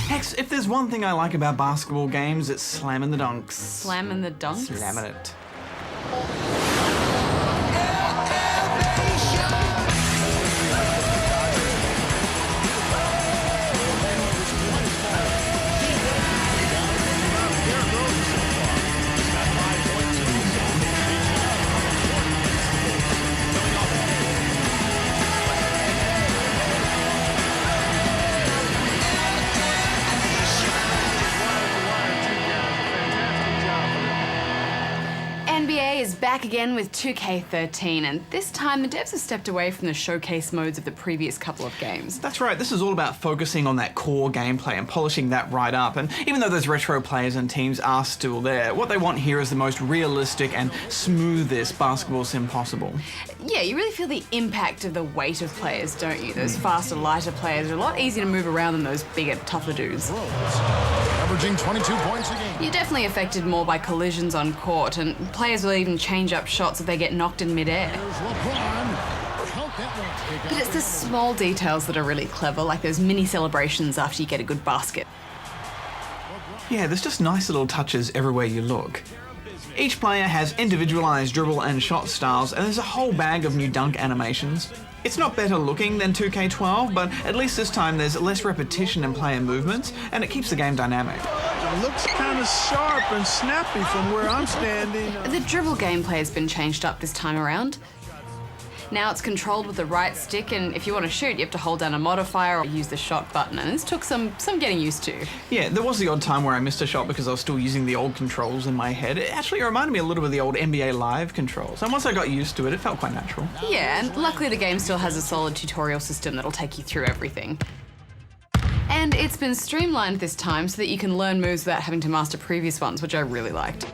Hex, if there's one thing I like about basketball games, it's slamming the dunks. Slamming the dunks? Slamming it. NBA is back again with 2K13, and this time the devs have stepped away from the showcase modes of the previous couple of games. That's right, this is all about focusing on that core gameplay and polishing that right up, and even though those retro players and teams are still there, what they want here is the most realistic and smoothest basketball sim possible. Yeah, you really feel the impact of the weight of players, don't you? Those faster, lighter players are a lot easier to move around than those bigger, tougher dudes. Averaging 22 points a game. You're definitely affected more by collisions on court, and players will even change up shots if they get knocked in midair. But it's the small details that are really clever, like those mini celebrations after you get a good basket. Yeah, there's just nice little touches everywhere you look. Each player has individualized dribble and shot styles, and there's a whole bag of new dunk animations. It's not better looking than 2K12, but at least this time there's less repetition in player movements, and it keeps the game dynamic. It looks kind of sharp and snappy from where I'm standing. The dribble gameplay has been changed up this time around. Now it's controlled with the right stick, and if you want to shoot, you have to hold down a modifier or use the shot button, and this took some getting used to. Yeah, there was the odd time where I missed a shot because I was still using the old controls in my head. It actually reminded me a little bit of the old NBA Live controls, and once I got used to it, it felt quite natural. Yeah, and luckily the game still has a solid tutorial system that'll take you through everything. And it's been streamlined this time so that you can learn moves without having to master previous ones, which I really liked.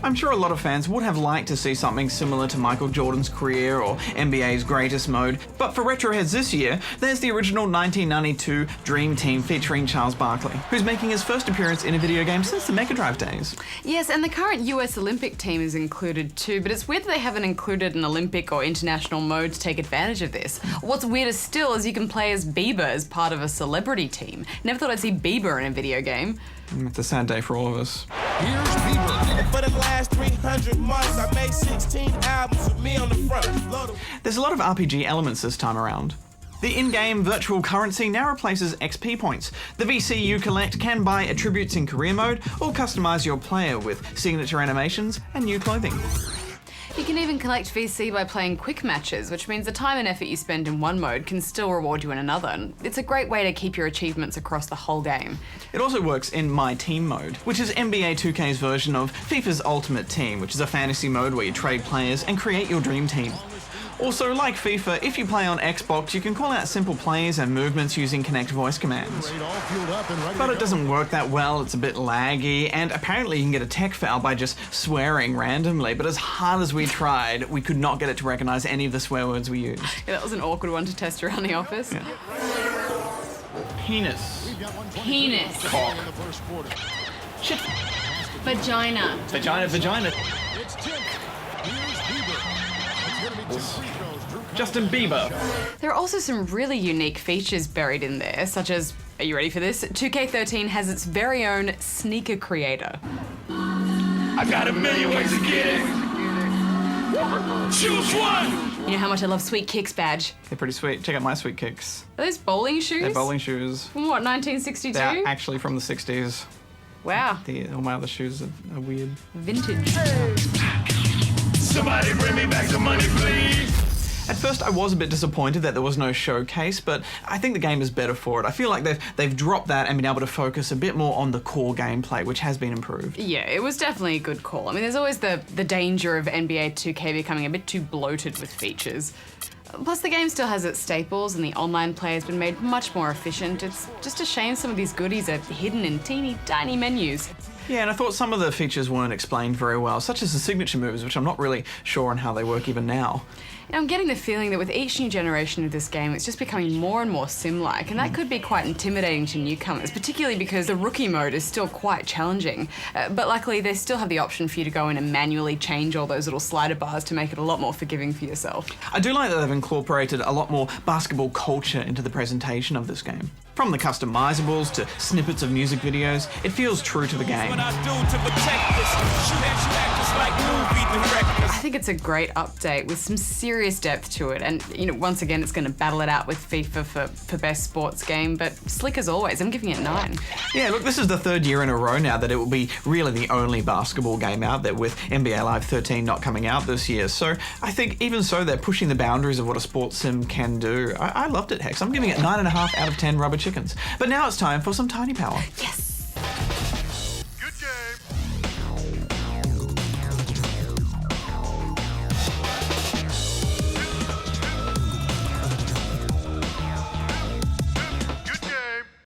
I'm sure a lot of fans would have liked to see something similar to Michael Jordan's career or NBA's greatest mode, but for retro heads this year, there's the original 1992 Dream Team featuring Charles Barkley, who's making his first appearance in a video game since the Mega Drive days. Yes, and the current US Olympic team is included too, but it's weird that they haven't included an Olympic or international mode to take advantage of this. What's weirder still is you can play as Bieber as part of a celebrity team. Never thought I'd see Bieber in a video game. It's a sad day for all of us. Here's Dribble. For the last 300 months, I made 16 albums with me on the front. There's a lot of RPG elements this time around. The in-game virtual currency now replaces XP points. The VC you collect can buy attributes in career mode or customize your player with signature animations and new clothing. You can even collect VC by playing quick matches, which means the time and effort you spend in one mode can still reward you in another. And it's a great way to keep your achievements across the whole game. It also works in My Team mode, which is NBA 2K's version of FIFA's Ultimate Team, which is a fantasy mode where you trade players and create your dream team. Also, like FIFA, if you play on Xbox, you can call out simple plays and movements using Kinect voice commands. But it doesn't work that well, it's a bit laggy, and apparently you can get a tech foul by just swearing randomly, but as hard as we tried, we could not get it to recognize any of the swear words we used. Yeah, that was an awkward one to test around the office. Yeah. Penis. Penis. Cock. Shit. Vagina. Vagina. Justin Bieber. There are also some really unique features buried in there, such as, are you ready for this? 2K13 has its very own sneaker creator. I got a million ways to get it. Choose one. You know how much I love Sweet Kicks badge? They're pretty sweet. Check out my Sweet Kicks. Are those bowling shoes? They're bowling shoes. From what, 1962? They're actually from the 60s. Wow. All my other shoes are weird. Vintage. Somebody bring me back the money, please. At first I was a bit disappointed that there was no showcase, but I think the game is better for it. I feel like they've dropped that and been able to focus a bit more on the core gameplay, which has been improved. Yeah, it was definitely a good call. I mean, there's always the danger of NBA 2K becoming a bit too bloated with features. Plus, the game still has its staples, and the online play has been made much more efficient. It's just a shame some of these goodies are hidden in teeny tiny menus. Yeah, and I thought some of the features weren't explained very well, such as the signature moves, which I'm not really sure on how they work even now. I'm getting the feeling that with each new generation of this game, it's just becoming more and more sim-like, and that could be quite intimidating to newcomers, particularly because the rookie mode is still quite challenging. But luckily, they still have the option for you to go in and manually change all those little slider bars to make it a lot more forgiving for yourself. I do like that they've incorporated a lot more basketball culture into the presentation of this game. From the customizables to snippets of music videos, it feels true to the game. What I do to protect this, shoot at you actors like movie directors. I think it's a great update with some serious depth to it, and once again, it's going to battle it out with FIFA for best sports game, but slick as always. I'm giving it 9. Yeah, look, this is the third year in a row now that it will be really the only basketball game out there, with NBA Live 13 not coming out this year. So I think even so, they're pushing the boundaries of what a sports sim can do. I loved it, Hex. I'm giving it 9.5 out of 10 rubber chickens. But now it's time for some tiny power. Yes.